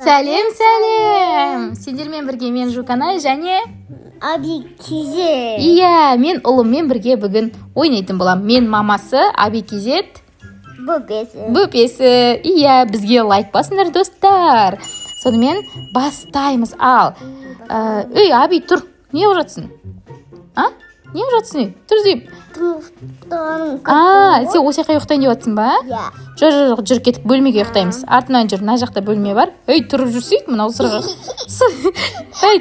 Сәлем! Сендермен бірге мен Жуканай және Абикизет. Иә, мен ұлыммен бірге бүгін ойнайтын болам. Мен мамасы, Абикизет Бөпесі. Иә, бізге лайк басыңдар, достар. Сонымен бастаймыз. Ал, Аби, тұр. Не ұқып жатсың? Не ұқып жатсың? Тұр дейм. Сен осы жаққа ұйықтайын деп жатсың ба? Иә. Жүр кетіп бөлмеге ұйықтаймыз. Артынан жүр, мына жақта бөлме бар. Тұрып жүрсейік, мынау сырға.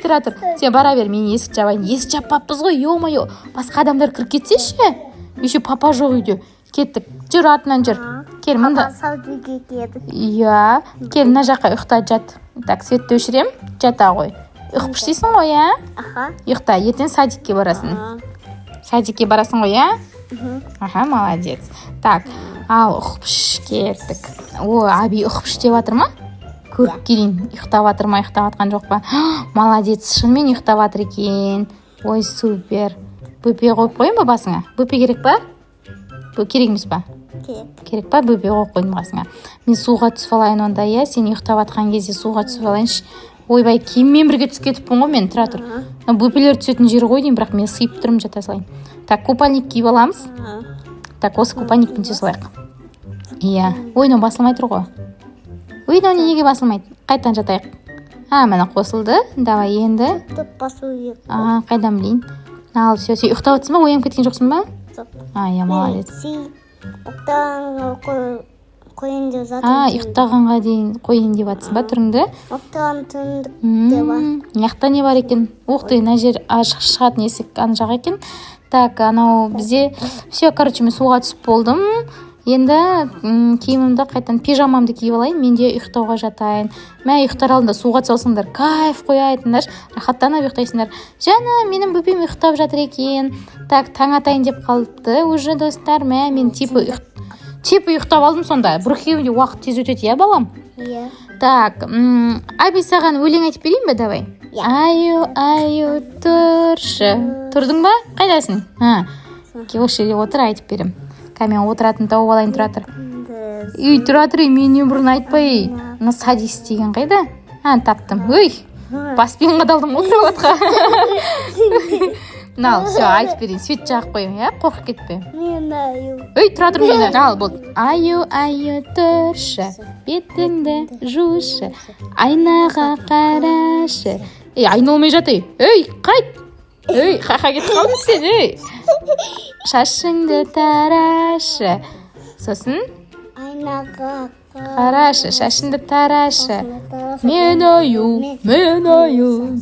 Тұра тұр. Сен бара бер, мен есік жабайын. Есік жаппаппыз ғой, ё-моё. Басқа адамдар кіріп кетсеші. Еще папа жоқ үйде. Кеттік. Жүр, артынан жүр. Кел, мында. Папа саудиге кетіп. Иә, кел, мына жаққа ұйықта жат. Так, светті өшірем, жата ғой. Ұйқып іштейсің ғой, ә? Аха. Ұйықта, ертең садикке барасың. Садикке барасың ғой, ә? Аха, молодец. Так, ал ұқып кеттік. Аби ұқып деп жатыр ма? Көріп келейін, ұйықтап жатыр ма, ұйықтап жатқан жоқ па? Молодец, шынымен ұйықтап жатыр екен. Ой, супер. Бөпе қойып қойын ба басыңа? Бөпе керек па? Керек емес па? Керек па? Бөпе қойып қойын басыңа. Мен суға түсіп алайын онда, иә? Сен ұйықтап жатқан кезде суға түсіп алайыншы. Ойбай, киіммен бірге түсіп кетіппін ғой мен, тұра тұр. Бөпелер түсетін жері ғой деймін, бірақ мен сыйып тұрмын, жата салайын. Так, купальник киіп аламыз. Так, осы купальникпен түсе салайық. Иә, ойнау басылмай тұр ғой. Ойнау неге басылмайды? Қайтан жатайық. Міне қосылды. Давай енді. Басу ек. Қайдан білейін. Ал, все, сен ұйықтап отырсың ба? Оянып кеткен жоқсың ба? Жоқ. Иә, молодец. Қойын деп жатыр. Ұйықтағанға дейін қойын деп жатсың ба түріңді? Оқтаған түндік деп бар. Мына не бар екен? Оқты, мына жер ашық шығатын есік ана жақ екен. Так, анау бізде все, короче, мен суға түсіп болдым. Енді киімімді қайтан пижамамды киіп алайын, мен де ұйықтауға жатайын. Мә ұйықтар алдында суға түсалсыңдар, кайф қояйтындар, рахаттанып ұйықтайсыңдар. Жаңа менің бөпем ұйықтап жатыр екен. Так, таң атайын деп қалыпты уже, достар. Мә мен типа ұйықтап алдым сонда. Бір екеуінде уақыт тез өтеді, иә, балам? Иә. Так, Аби саған өлең айтып берейін бе, давай? Аю, тұршы. Тұрдың ба? Қайдасың? Осы жерде отыр, айтып берем. Мен отыратын тауып алайын, тұра тұр. Тұра тұр, менен бұрын айтпай. Мына садис деген қайда? Таптым. Баспен қадалдым отырып отқа. Нал, все, айтып берейін. Свет жағып қойым, иә? Қорқып кетпе. Мен аю. Тұра тұр мені. Ал, болды. Аю, тұршы, бетіңді жушы, айнаға қарашы. Айналмай жатыр. Қайт. Қақа кетіп қалдың сен, Шашыңды тарашы. Сосын? Айнаға қарашы, шашыңды тарашы. Мен аю,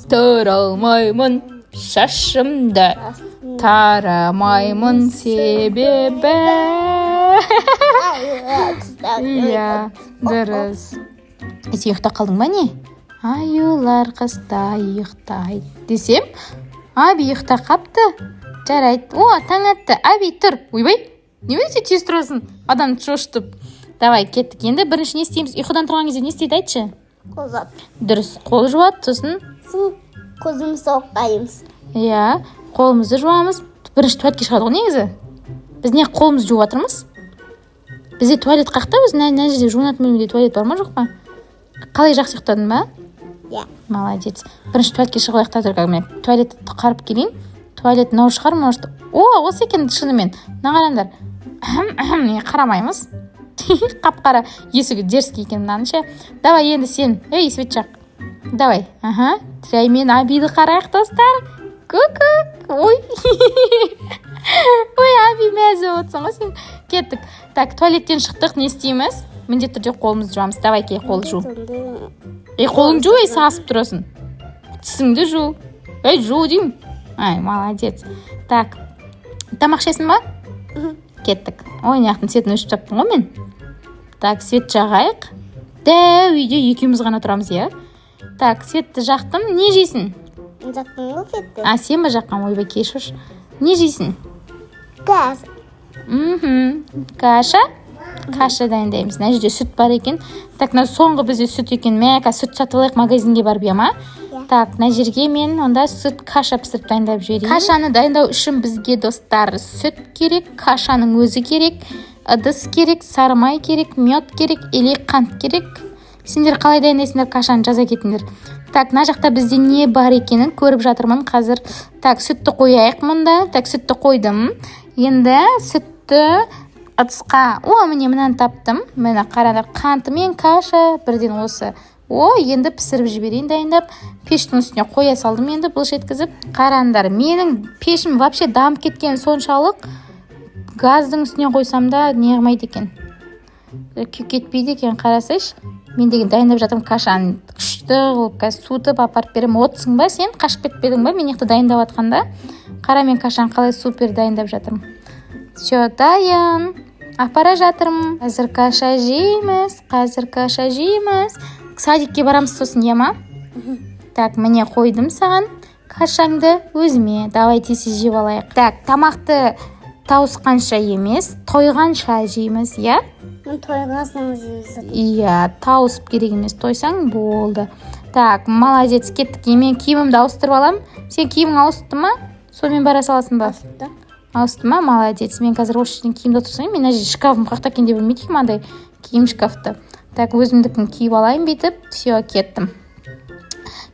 тұра алмаймын. Шашымды тарамаймын себебі. Иә, дұрыс. Сен ұйықта қалдың ба не? Аюлар қыста ұйықтай десем, Аби ұйықта қапты. Жарайды. Таң атты. Аби, тұр. Ойбай, немен сен тез тұрасың? Адам шошытып. Давай, кеттік. Енді бірінші не істейміз? Ұйқыдан тұрған кезде не істейді, айтшы? Қол жуады. Дұрыс, қол жуады, сосын? Көзімізді оқпаймыз. Иә, қолымызды жуамыз. Бірінші туалетке шығады ғой негізі. Біз не қолымызды жуып жатырмыз? Бізде туалет қақта, біз мына жерде жуынатын бөлмеде туалет бар ма, жоқ па? Қалай жақсы ұйықтадың ба? Иә. Молодец. Бірінші туалетке шығып ұйықтап тұр. Мен туалетті қарып келейін. Туалет мынау шығар, может. Осы екен шынымен. Мына қараңдар. Қарамаймыз. Қап-қара есігі дерзкий екен мынанша. Давай енді сен. Свет жақ. Давай. Тірей мен Абиді қарайық, достар. Ку-ку. Ой, Аби мәзі отсың ғой сен. Кеттік. Так, туалеттен шықтық, не істейміз? Міндетті түрде қолымызды жуамыз. Давай, кел, қол жу. Қолың жу, сасып тұрасың. Тісіңді жу. Жу деймін. Молодец. Так, тамақ ішесің ба? Кеттік. Неяқтың светін өшіп таптың ғой мен. Так, свет жағайық. Дәу үйде екеуміз ғана тұрамыз, иә? Так, светті жақтым. Не жейсің? Жақтың ғой светті. Сен ба жаққан? Ойбай, кешір. Не жейсің? Каша. Каша? Каша дайындаймыз. Мына жерде сүт бар екен. Так, соңғы бізде сүт екен. Сүт сатып алайық, магазинге барып, ма? Так, мына жерге мен онда сүт каша пісіріп дайындап жіберейін. Кашаны дайындау үшін бізге, достар, сүт керек, кашаның өзі керек, ыдыс керек, сары май керек, мед керек, или қант керек. сендер қалай дайындайсыңдар кашаны жаза кетіңдер. Так, мына жақта бізде не бар екенін көріп жатырмын қазір. Так, сүтті қояйық мұнда. Так, сүтті қойдым. Енді сүтті ыдысқа, міне мынаны таптым. Міне қараңдар, қанты мен каша бірден осы. Енді пісіріп жіберейін дайындап. Пештің үстіне қоя салдым енді бұлш еткізіп. Қараңдар, менің пешім вообще дамып кеткен соншалық. Газдың үстіне қойсам да неғымайды екен. Күйіп кетпейді екен, қарасайш. Мен деген дайындап жатырмын кашаны. Күшті қылып, суытып апарып берем. Отсың ба сен? Қашып кетпедің ба? Мен еқті дайындап атқанда. Қара мен кашаны қалай супер дайындап жатырмын. Все, дайын. Апара жатырмын. Қазір каша жейміз. Садикке барамыз сосын, ема? Так, міне қойдым саған кашаңды өзіме. Давай тез жеп алайық. Так, тамақты тауысқанша емес, тойғанша жейміз, иә? Мен тойғасын жейсің. Иә, тауысып керек емес, тойсаң болды. Так, молодец, кеттік. Мен киімімді ауыстырып алам. Сен киімің ауысты ма? Сонымен бара саласың ба? Ауысты ма? Молодец. Мен қазір осы жерден киімді отырсам, мен әже шкафым қақта екен деп білмейді мандай киім шкафты. Так, өзімдікін киіп алайын бүйтіп. Все, кеттім.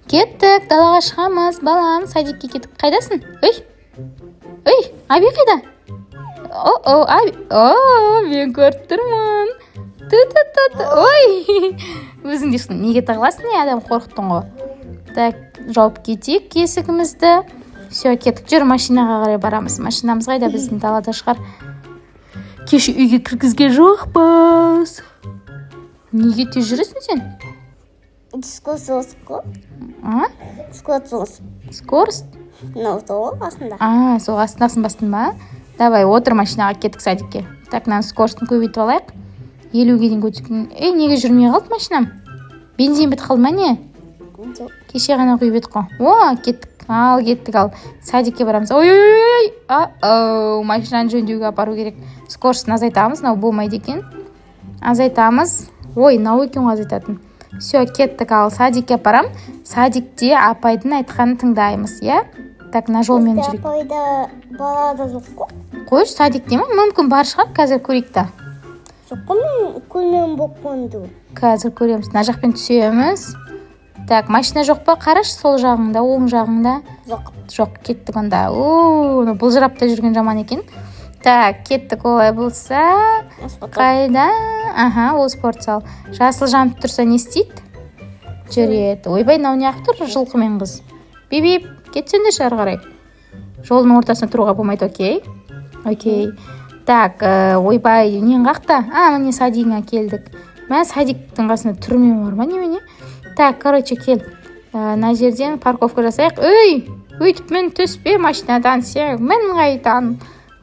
Кеттік, далаға шығамыз, балам, садикке кеттік. Қайдасың? Ой, Аби қайда? Аби. Мен көріп тұрмын. Ой, өзің дейсің, неге тағыласың, не адам қорқыттың ғой. Так, жауып кетейік есігімізді. Все, кеттік, жүр, машинаға қарай барамыз. Машинамыз қайда, біздің далада шығар. Кеше үйге кіргізген жоқпыз. Неге тез жүресің сен? Скорость. Скорость? Сол астында. Сол астындасын бастың ба? Давай, отыр, машинаға кеттік садикке. Так, мынаны скоростын көбейтіп алайық. 50-ге дейін көтірген. Неге жүрмей қалды машинам? Бензин бітіп қалды ма не? Кеше ғана құйып едік қой. Кеттік. Кеттік ал. Садикке барамыз. Ой. Машинаны жөндеуге апару керек. Скоростын азайтамыз, мынау болмайды екен. Азайтамыз. Мынау екен азайтатын. Все, кеттік ал. Садикке апарам. Садикте апайдың айтқанын тыңдаймыз, иә? Так, мына жолмен жүрейік. Апайда балада жоқ қой. Қойш, садик деймін, мүмкін бар шығар, қазір көрейік та. Жоқ қой, мен көрмем болып қонды. Қазір көреміз. Мына жақпен түсеміз. Так, машина жоқ па? Қараш, сол жағыңда, оң жағыңда. Жоқ, кеттік онда. Бұлжырап та жүрген жаман екен. Так, кеттік, олай болса. Қайда? Ол спортзал. Жасыл жанып тұрса не істейді? Жүреді. Ойбай, мынау не ақ тұр? Жылқымен қыз. Беп, кетсен де шар қарай. Жолдың ортасына тұруға болмайды, окей. Так, ойбай, нен қақта? Міне садигіңа келдік. Мен садиктің қасында түрме бар ма, немене? Так, короче, кел. На жерден парковка жасайық. Өйтіп мен түспе машинадан, мен қайтан.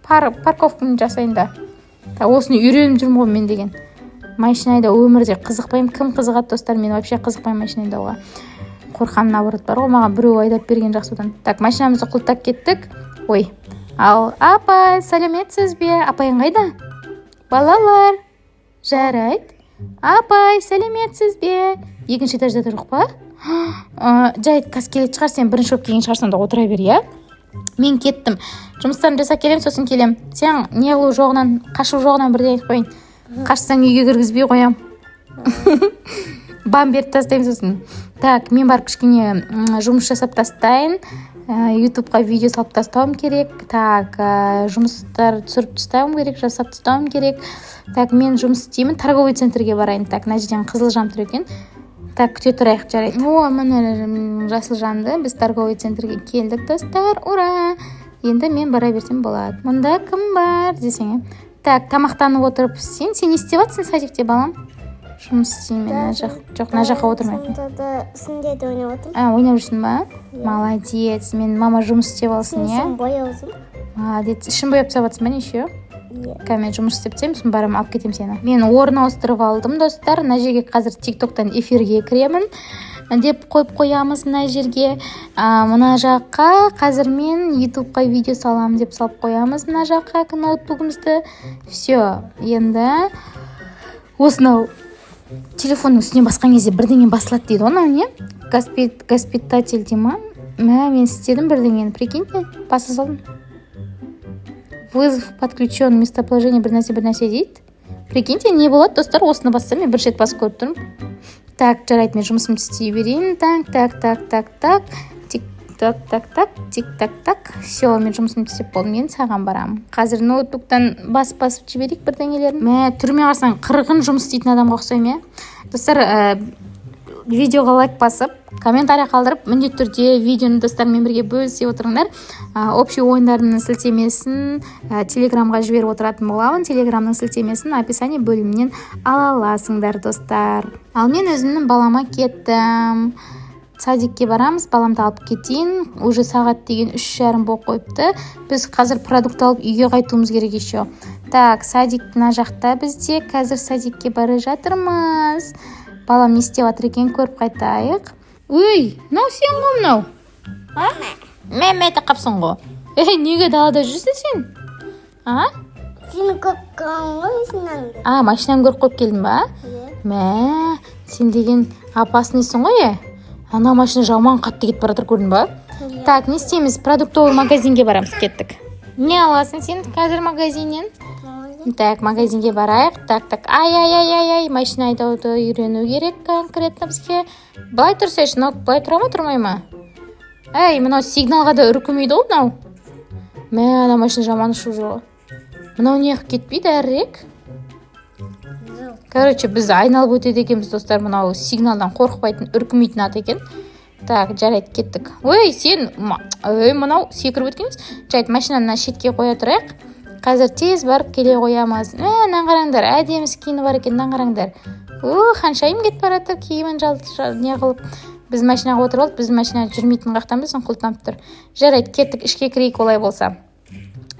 Парковканы жасайын да. Осыны үйреніп жүрмін ғой мен деген. Машинайда өмірде қызықпаймын. Кім қызығады, достар? Мен вообще қызықпаймын машинайдауға. Қорқам, наоборот бар ғой, маған біреу айдап берген жақсы одан. Так, машинамызды құлттап кеттік. Ал, апай, сәлеметсіз бе? Апайың қайда? Балалар, жарайды. Апай, сәлеметсіз бе? Екінші этажда жоқ па? Жайт, қас келет шығар, сен бірінші болып келген шығарсың да отыра бер, иә? Мен кеттім. Жұмыстарын жасап келем, сосын келем. Сен не қылу жоғынан, қашу жоғынан бірден айтып қойын. Қашсаң үйге кіргізбей қоям. Бам беріп тастайым сосын. Так, мен барып кішкене жұмыс жасап тастайын. Ютубқа видео салып тастауым керек. Так, жұмыстар түсіріп тастауым керек, жасап тастауым керек. Так, мен жұмыс істеймін, торговый центрге барайын. Так, мына жерден қызыл жан тұр екен. Так, күте тұрайық, жарайды. Міне жасыл жанды, біз торговый центрге келдік, достар. Ура! Енді мен бара берсем болады. Мұнда кім бар десең. Так, тамақтанып отырып, сен не істеп жатсың садикте, балам? Жұмыс істеймін, жоқ, мына жаққа отырмаймын. Сінде де ойнап отырмын. Ойнап жүрсің ба? Молодец, мен мама жұмыс істеп алсын, иә? Сен бояусың. Молодец, ішін бояп тастап жатсың ба, неше? Мен жұмыс істеп тем, сосын барам алып кетем сені. Мен орын ауыстырып алдым, достар. Мына жерге қазір тиктоктан эфирге кіремін деп қойып қоямыз мына жерге. Мына жаққа қазір мен ютубқа видео саламын деп салып қоямыз мына жаққа ноутбугымызды. Все, енді осынау телефонның үстіне басқан кезде бірдеңе басылады дейді оны, не? Госпитатель дей ма? Мен істедім бірдеңені, прикиньте, баса салдым. Вызов подключен, местоположение бір нәрсе дейді. Прикиньте, не болады, достар, осыны бассам, мен бірінші рет басып көріп тұрмын. Так, жарайды, мен жұмысымды істей берейін. Так. Тик-так, тик-так. Все, мен жұмысымды істеп болдым. Мен саған барамын. Қазір ноутбуктан басып жіберейік бірдеңелерін. Мә, түрме қарасаң 40 жұмыс істейтін адамға ұқсаймын, достар. Видеоға лайк басып, комментарий қалдырып, міндетті түрде видеоны достармен бірге бөлісе отырыңдар. Общий ойындардың сілтемесін телеграмға жіберіп отыратын боламын. Телеграмның сілтемесін описание бөлімінен ала аласыңдар, достар. Ал мен өзімнің балама кеттім. Садикке барамыз, баламды алып кетейін. Уже сағат деген 3:30 болып қойыпты. Біз қазір продукт алып үйге қайтуымыз керек еще. Так, садик мына жақта бізде. Қазір садикке бара жатырмыз. Балам не істеп жатыр екен, көріп қайтайық. Өй, мынау сен ғой мынау? Мәмәті қапсың ғой. Неге далада жүрсің сен? Сені көріп қалған ғой, машинаңды. Машинаны көріп қойып келдің ба? Мә, сен деген опаснысың ғой, Ана машина жаман қатты кетіп бара жатыр, көрдің ба? Так, не істейміз? Продуктовый магазинге барамыз, кеттік. Не аласың сен қазір магазиннен? Так, магазинге барайық. Так. Ай, машина айдауды үйрену керек конкретно бізге. Былай тұрсайшы, былай тұра ма, тұрмай ма? Мынау сигналға да үркімейді ғой мынау. Мә, ана машина жаман ұшып жүр. Мынау неғып кетпейді әрірек? Короче, біз айналып өтеді екенбіз, достар. Мынау сигналдан қорықпайтын, үркімейтін ат екен. Так, жарайды, кеттік. Сен, мынау секіріп өткенбіз. Жарайды, машинаны шетке қоя тұрайық. Қазір тез барып келе қоямыз. Мынаны қараңдар, әдемі киіні бар екен, мынаны қараңдар. Ханшайым кетіп бара жатыр, киімін не қылып. Біз машинаға отырып алдық, біз машина жүрмейтін қақтан біздің құлтанып тұр. Жарайды, кеттік, ішке кірейік олай болса.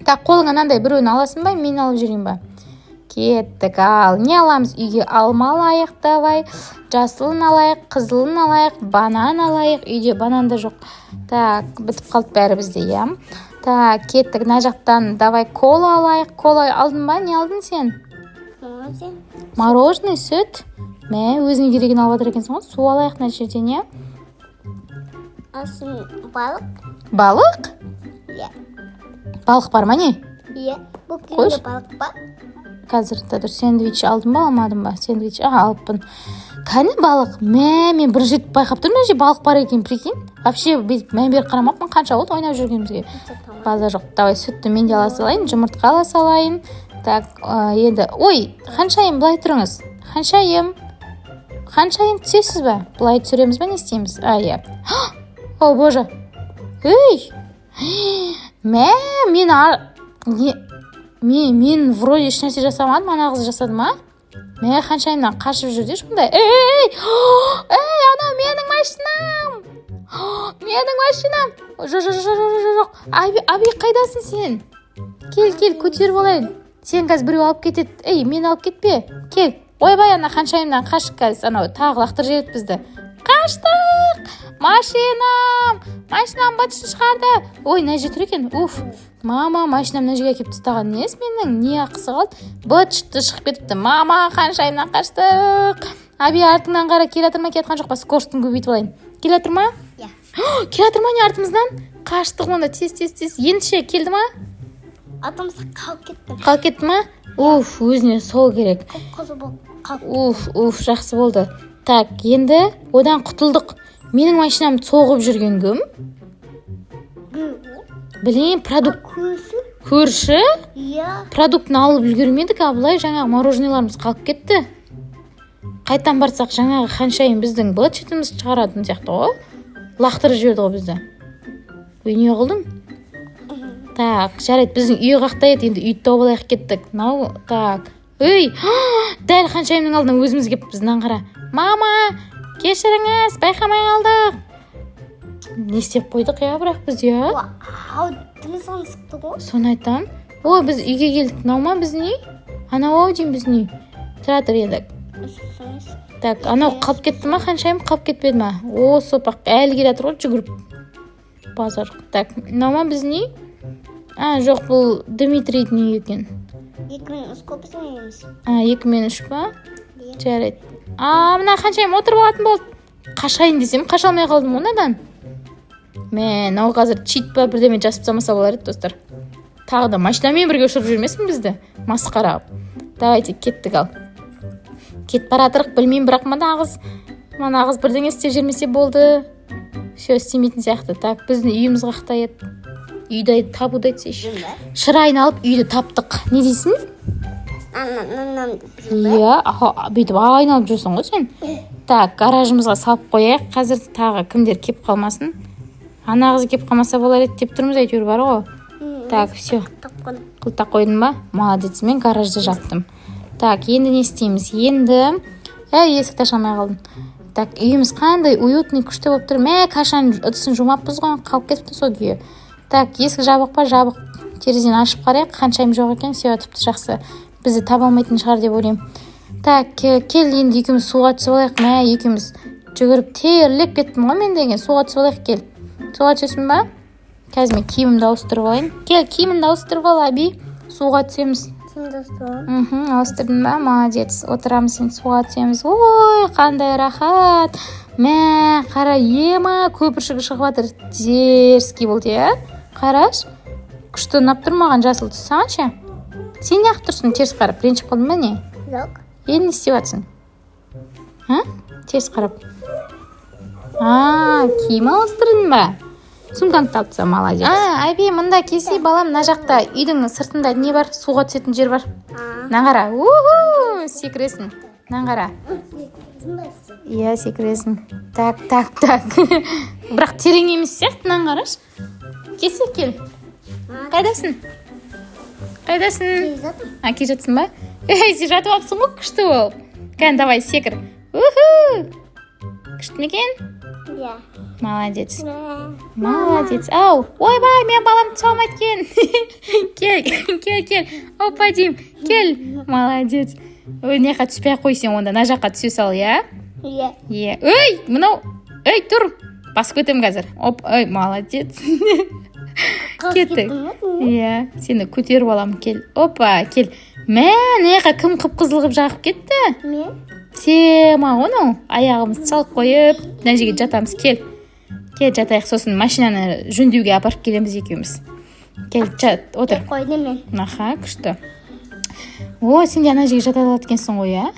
Так, қолыңа мынандай біреуін аласың ба, мен алып жүрейін ба? Кеттік, ал. Не аламыз? Үйге алма алайық, давай. Жасылын алайық, қызылын алайық, банан алайық. Үйде банан да жоқ. Так, бітіп қалды бәрі бізде, иә. Так, кеттік, мына жақтан давай кола алайық. Кола алдың ба? Не алдың сен? Мороженое, сүт. Мә, өзіңе керегін алып жатыр екенсің ғой. Су алайық мына жерден, иә. Балық? Балық? Иә. Балық бар ма не? Иә, бұл күйінде балық бар. Қазір сэндвич алдым ба, алмадым ба? Сэндвич, алыппын. Кәні балық? Мен бір жет байқап тұрмын, балық бар екен, прикинь. Вообще, мән беріп қарамаппын, қанша болды ойнап жүргенімізге. База жоқ. Давай сүтті мен де ала салайын, жұмыртқа ала салайын. Так, енді, Ханшайым, былай тұрыңыз. Ханшайым түсесіз ба? Былай түсіреміз ба, не істейміз? Иә. О, боже. Мен вроде еш нәрсе жасамадым, ана қыз жасады ма? Ханшайымнан қашып жүрді шындай. Анау менің машинам! Жоқ. Аби, қайдасың сен? Кел, көтеріп алайын. Сен қазір біреу алып кетеді. Мен алып кетпе. Кел. Ойбай, ана Ханшайымнан қашық қазір. Анау тағы лақтыр жіберді бізді. Қаштық! Машинам бытышын шығарды. Мына жер тұр екен. Мама, машинам мына жерге әкеп тастаған. Несі менің? Не ақысы қалды? Бытышты шығып кетіпті. Мама, Ханшайымнан қаштық. Аби, артыңнан қара, кел атыр ма, кетқан жоқ па? Скоростың көбейтіп алайын. Кел атыр ма? Иә. Кел атыр ма, не артымыздан? Қаштық онда, тез. Ендіше, келді ма? Атымызда қалып кетті. Қалып кетті ма? Өзіне сол керек. Қып-қызыл болып қалып. Жақсы болды. Так, енді одан құтылдық. Менің машинамды соғып жүрген кім? Білейін, продукт. Көрші? Иә. Продуктын алып үлгермедік, абылай жаңағы мороженеларымыз қалып кетті. Қайтан барсақ жаңағы Ханшайым біздің быт-шытымыз шығаратын сияқты ғой. Лақтырып жіберді ғой бізді. Не қылдың? Так, жарайды, біздің үй қақта еді, енді үйді тауып алайық, кеттік. Так. Дәл Ханшайымның алдынан өзіміз кеп біздің қара. Мама, кешіріңіз, байқамай қалдық. Не істеп қойдық, бірақ біз, Тілі соны sıқты ғой. Соны айтам. Біз үйге келдік, мынау ма біздің үй? Анау деймін біздің үй. Тұра тұр едік. Так, анау қалып кетті ма, Ханшайым қалып кетпеді ма? Сопақ, әлі келе жатыр ғой, жүгіріп. Базар. Так, мынау ма біздің үй? Жоқ, бұл Дмитрийдің үйі екен. 2-3 көп біздің үйіміз. 2-3 па? Жарайды. Мына Ханшайым отырып алатын болды. Қашайын десем, қаша алмай қалдым онадан. Мынау қазір чит па бірдеме жасып тастамаса болар еді, достар. Тағы да машинамен бірге ұшырып жүрмесін бізді. Масқара. Давайте, кеттік ал. Кет бара жатырық, білмеймін, бірақ мына қыз мына қыз бірдеңе істеп жүрмесе болды. Все, істемейтін сияқты. Так, біздің үйіміз қақта еді. Үйді табуды айтсайшы. Шыр айналып үйді таптық. Не дейсің? Иә, бүйтіп айналып жүрсің ғой сен. Так, гаражымызға салып қояйық. Қазір тағы кімдер кеп қалмасын. Ана қыз кеп қалмаса болар еді деп тұрмыз, әйтеуір бар ғой. Так, все. Қылтақ қойдың ба? Молодец, мен гаражды жаптым. Так, енді не істейміз? Енді есікті ашамай қалдым. Так, үйіміз қандай уютный, күшті болып тұр. Қашан ыдысын жумаппыз ғой, қалып кетіпті сол күйі. Так, есік жабық па? Жабық. Терезені ашып қарайық, қаншайым жоқ екен, все, тіпті жақсы. Бізді таба алмайтын шығар деп ойлаймын. Так, кел енді екеуміз суға түсіп алайық. Екеуміз жүгіріп терлеп кеттім ғой мен деген. Суға түсіп алайық, кел. Суға түсесің ба? Қазір мен киімімді ауыстырып алайын. Кел, киімімді ауыстырып ал, Аби. Суға түсеміз. Ауыстырдың ба? Молодец. Отырамыз, сен суға түсеміз. Ой, қандай рахат. Қара, ема, көпіршігі шығып жатыр. Дерзкий болды, иә? Қараш. Күшті ұнап тұрмаған жасыл түс, саған ше? Сен неғып тұрсың, теріс қарап, ренжіп қалдың ба не? Жоқ. Енді не істеп жатсың? Теріс қарап. Киім ауыстырдың ба? Сумкаңды алып тастап, молодец. Айби, мында келсе, балам, мына жақта үйдің сыртында не бар? Суға түсетін жер бар. Наңғара. Секіресің. Наңғара. Иә, секіресің. Так. Бірақ терең емес сияқты, наңғараш. Келсе, кел. Қайдасың? Ке жатсың ба? Сен жатып алыпсың ғой, күшті болып. Кән, давай, секір. Күшті ме екен? Иә. Молодец. Ау, ойбай, мен балам түсе алмайды екен. Кел. Опа, дейм. Кел. Молодец. Не жаққа түспей қойсың онда, на жаққа түсе сал, иә? Иә. Ой, мынау. Ой, тұр. Басып кетем қазір. Ой, молодец. Кеттік. Иә, сені көтеріп алам, кел. Опа, кел. Не жаққа кім қып-қызылғып жағып кетті? Мен? Сема оны аяғымызды салып қойып, мына жерге жатамыз, кел. Кел, жатайық, сосын машинаны жөндеуге апарып келеміз екеуміз. Кел, жат, отыр. Қойды мен. Күшті. Сен де ана жерге жата алады екенсің ғой, иә?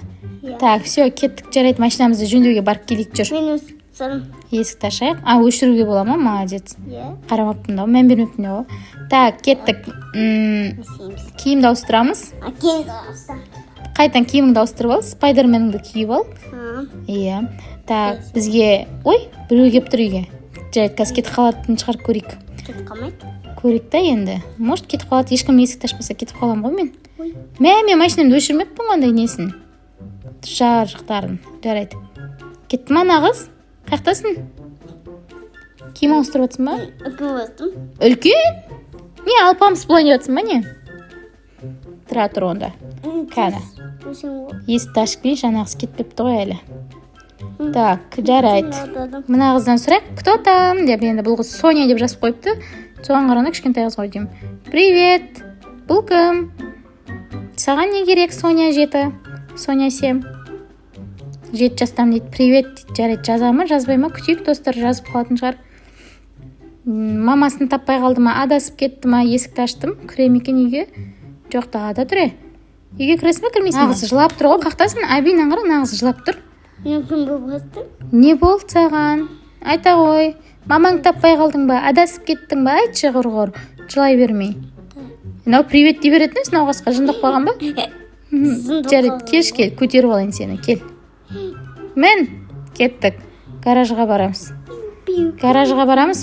Так, все, кеттік, жарайды, машинамызды жөндеуге барып келейік, жүр. Мен өсіп Есікті ашайық. Өшіруге бола ма? Молодец. Қарамаппын да, мән бермеппін да. Так, кеттік. Киімді ауыстырамыз. Қайтан киіміңді ауыстырып ал, спайдерменіңді киіп ал. Иә. Так, бізге... Ой, біреу кеп тұр үйге. Жарайды, қазір кетіп қалатын шығар, көрейік. Кетіп қалмайды? Көрейік та енді. Может, кетіп қалады, ешкім есікті ашпаса кетіп қалам ғой мен. Мен машинамды өшірмеппін қандай несін. Жарықтарын. Жарайды. Кетті ма нағыз? Қаяқтасың? Киім ауыстырып жатсың ба? Үлкен? Не, алпамыс бұлай не жатсың ба не? Тұра тұр онда. Кәні. Есікті ашып келейін, жаңағыз кетпепті ғой әлі. Так, жарайды. Мына қыздан сұрайық, кто там деп, енді бұл қыз Соня деп жазып қойыпты. Соған қарағанда кішкентай қыз ғой деймін. Привет. Бұл кім? Саған не керек, Соня жеті? Соня 7. 7 жастам дейді. Привет дейді. Жарайды, жаза ма, жазбай ма? Күтейік, достар, жазып қалатын шығар. Мамасын таппай қалды ма, адасып кетті ма? Есікті аштым. Кірем екен үйге. Жоқ, тағада тұр. Үйге кіресің ба, кірмейсің ба? Нағыз жылап тұр ғой, қақтасын. Әби, наңғара, нағыз жылап тұр. Не болды саған? Айта ғой. Мамаң таппай қалдың ба? Адасып кеттің ба? Айтшы құрғыр. Жылай бермей. Мынау привет дей беретін ес, науғасқа жындық қойған ба? Жарайды, келші, кел, көтеріп алайын сені, кел. Мен кеттік. Гаражға барамыз,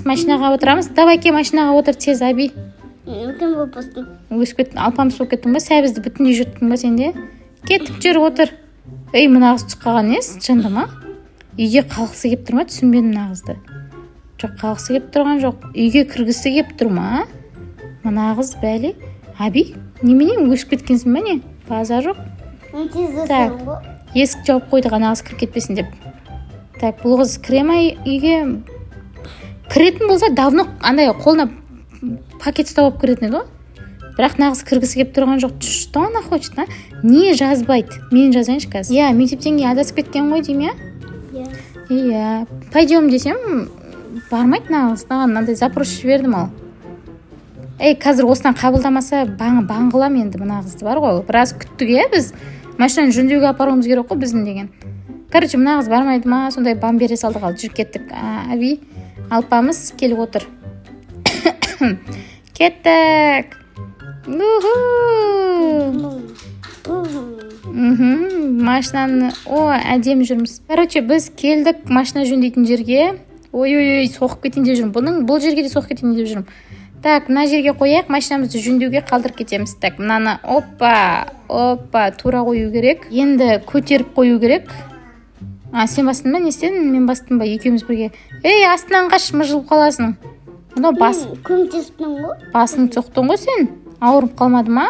машинаға отырамыз. Давай ке, машинаға отыр тез, Аби. Өкім болып бастым. Өсіп кеттің, алпамыс болып кеттің ба? Сәбізді бүтіндей жұрттың ба сенде? Кеттік, жүр, отыр. Мынағыз тұқаған ес, жынды ма? Үйге қалғысы кеп тұр ма? Түсінбедім нағызды. Жоқ, қалғысы кеп тұрған жоқ. Үйге кіргісі кеп тұр ма? Мынағыз бәлі. Аби, неменен өсіп кеткенсің ба не? База жоқ. Так, есік жауып қойды ғанағыз кіріп кетпесін деп. Так, бұл қыз кіре ма үйге? Кіретін болса, давно андай қолына пакет ұстап алып кіретін еді ғой. Бірақ нағыз кіргісі кеп тұрған жоқ. Что она хочет, а? Не жазбайды? Мен жазайыншы қазір. Иә, мектептен кейін адасып кеткен ғой дейм, иә? Иә. Пойдем десем, бармайды нағыз. Наған мынандай запрос жібердім ал. Қазір осынан қабылдамаса баңғылам енді мына қызды бар ғой. Біраз күттік, біз машинаны жөндеуге апаруымыз керек қой біздің деген. короче мына қыз бармайды ма, сондай бам бере салдық, ал жүріп кеттік. Аби алпамыз келіп отыр. Кеттік. Машинаны әдемі жүрміз. Короче біз келдік машина жөндейтін жерге. Ой, соғып кетейін деп жүрмін. Бұл жерге де соғып кетейін деп жүрмін. Так, мына жерге қояйық, машинамызды жөндеуге қалдырып кетеміз. Так, мынаны опа, тура қою керек. Енді көтеріп қою керек. Сен бастың ба, не істедің? Мен бастым ба? Екеуміз бірге. Ей, астынан қаш, мыжылып қаласың. Мынау көмектестің ғой? Басын соқтың ғой сен? Ауырып қалмады ма?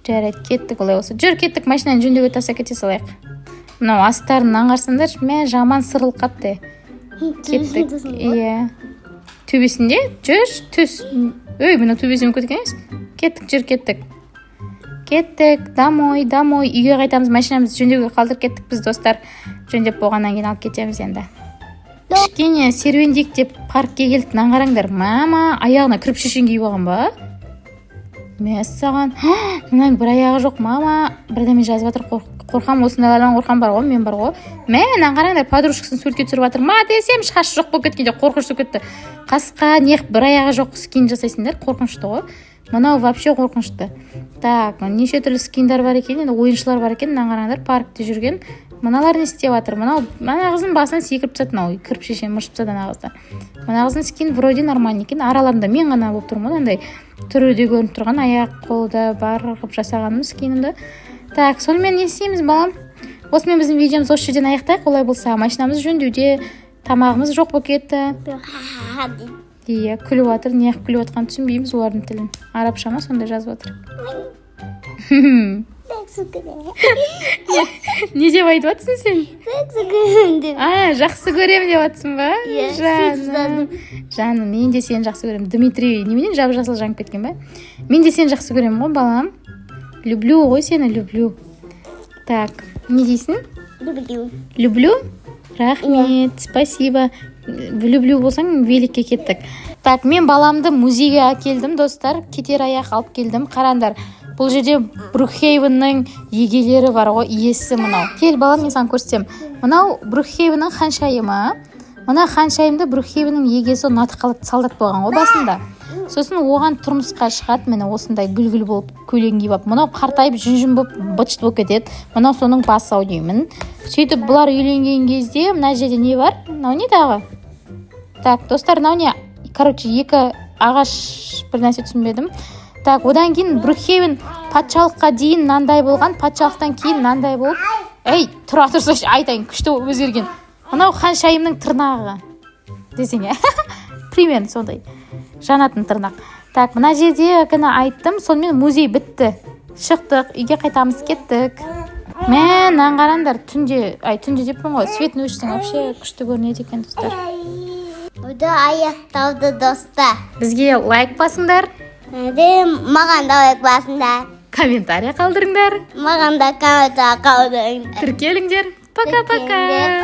Жарайды, кеттік олай болса. Жүр, кеттік, машинаны жөндеуге тастап кете салайық. Мынау астарын аңғарсаңдар, мә жаман сырылып қапты. Кеттік. Иә. Төбесінде? Жүр, түс. Өй, мына төбесімен көткен емес? Кеттік, жүр, кеттік. Кеттік, домой. Үйге қайтамыз, машинамызды жөндеуге қалдырып кеттік біз, достар. Жөндеп болғаннан кейін алып кетеміз енді. Кішкене серуендейік деп паркке келдік, аңғараңдар. Мама, аяғына кіріп шешен киіп алған ба? Мәссаған. Мұның бір аяғы жоқ, мама. Бірден мен жазып жатыр, қорқам, осындайлардан қорқам бар ғой, мен бар ғой. Мен аңғараңдар, подружкасын суретке түсіріп жатыр. Ма десем, шашы жоқ болып кеткенде қорқынышты кетті. Қасқа неғып бір аяғы жоқ скин жасайсыңдар, қорқынышты ғой. Мынау вообще қорқынышты. Так, неше түрлі скиндар бар екен, енді ойыншылар бар екен, аңғараңдар, паркте жүрген. Мыналар не істеп жатыр? Мына қыздың басынан секіріп тастады, мынау кіріп шешен мыршып тастады ана қызды. Мына қыздың скин вроде нормальный екен, араларында мен ғана болып тұрмын, андай түрі де көрініп тұрған, аяқ қолда бар қып жасағанымыз скинімді. Так, сонымен не істейміз, балам? Осымен біздің видеомыз осы жерден аяқтайық. Олай болса, машинамыз жөндеуде, тамағымыз жоқ болып кетті. Иә, күліп жатыр, неғып күліп жатқанын түсінбейміз олардың тілін. Арабша ма сондай жазып жатыр. Не деп айтып жатсың сен? Жақсы көрем деп жатсың ба? Жаным, мен де сені жақсы көрем. Дмитрий, неменен жап-жасыл жаңып кеткен ба? Мен де сені жақсы көрем ғой, балам. Люблю ғой сені, люблю. Так, не дейсің? Люблю? Рахмет, спасибо. Люблю болсаң, великке кеттік. Так, мен баламды музейге әкелдім, достар. Кетер аяқ алып келдім. Қарандар, бұл жерде Брукхейвеннің егелері бар ғой, иесі мынау. Кел, балам, мен саған көрсетем. Мынау Брукхейвеннің ханшайымы. Мына ханшайымды Брукхейвеннің егесі ұнатып қалып солдат болған ғой басында. Сосын оған тұрмысқа шығады, міне осындай гүл-гүл болып көйлегін киіп алып. Мынау қартайып жүн-жүн болып быт-шыт болып кетеді. Мынау соның басы ау деймін. Сөйтіп бұлар үйленген кезде мына жерде не бар? Мынау не дағы? Так, достар, мынау не? Короче, екі ағаш бір нәрсе түсінбедім. Так, одан кейін Брукхейвен патшалыққа дейін мынандай болған, патшалықтан кейін мынандай болып. Ей, тұра тұрсайшы, айтайын, күшті өзгерген. Мынау ханшайымның тырнағы десең, примерно сондай. Жанатын тырнақ. Так, мына жерде кіні айттым, сонымен музей бітті. Шықтық, үйге қайтамыз, кеттік. Мен аңғарандар, түнде деппін ғой, светін өшсің, вообще күшті көрінеді екен, достар. Бұда аяқталды, достар. Бізге лайк басыңдар. Маған да лайк басыңдар. Комментария қалдырыңдар. Маған да комментария қалдырыңдар. Тіркеліңдер. Пока-пока.